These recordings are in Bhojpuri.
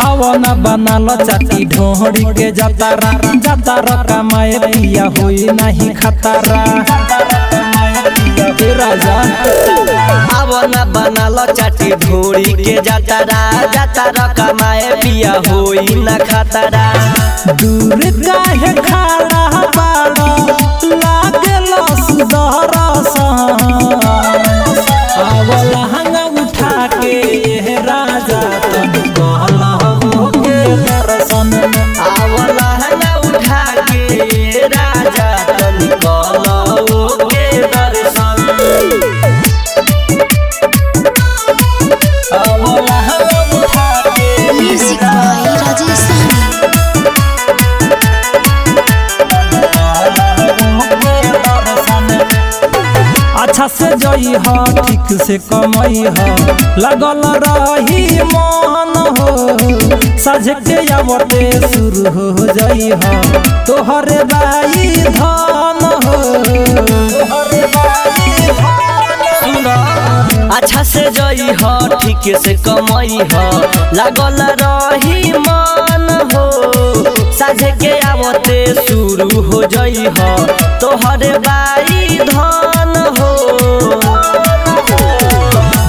आवना बनाल चाटी ढोहरी के जातारा जातारा कमाए पिया होई नहीं खतारा राजा। आवना बनाल चाटी ढोरी के जातारा जातारा कमाए पिया होई न खतरा। दूर काहे खड़ा बाड़ा लागल सुदहरा सा आवला हंगा उठा के ये राजा तन कहला हो के दर्शन आवला हंगा उठा के राजा तन कहला हो के दर्शन आवला हंगा उठा के म्यूजिक बाय राजेश अच्छा से जई ह ठीक से कमई ह लगल रही मन हो सज के आवते शुरू हो जई ह तोहरे बाई धन हो अच्छा से जई ह ठीक से कमई ह लागल रही मन हो साझे के आवते शुरू हो जई ह तोहरे बाई धन हो।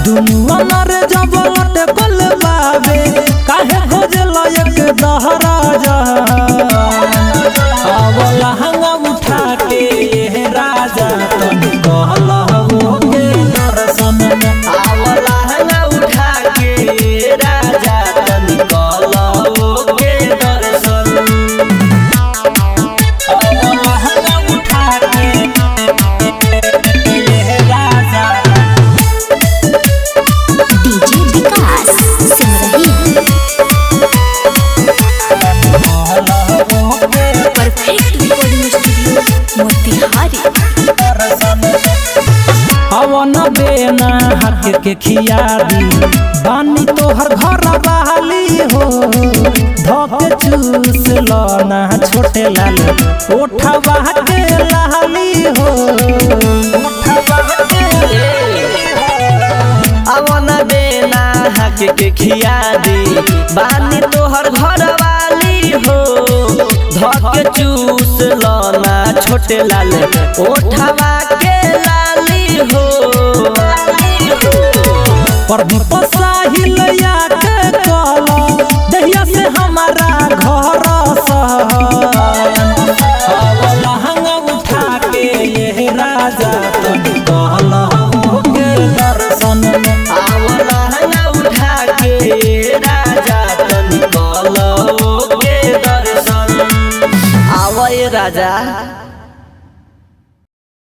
दुनुआ नर जब लटकल बाबे काहे खोजल एक दहरा जा आवला हंगा उठा के ये राजा तन कहला हो के दर्शन आवला हंगा उठा के राजा तन कहला हो के दर्शन आवला हंगा उठा के ये राजा डीजे विकास Simrahi perfect recording studio Motihari. अवन बेना हक के खिया दी बानी तोहर घर बहाली हो धक चूस लना छोटे लाल ओठवा के लाली हो अवन बेना हक के खिया दी बानी तोहर घर वाली हो धक चूस लना छोटे लाल ओठवा के लाली हो। प्रदीप साहिल या के कला दहिया से हमारा घर आवला हंगा उठा के ये राजा तन कहला हो के दर्शन आवला हंगा उठा के राजा तन कहला हो के दर्शन आवय राजा।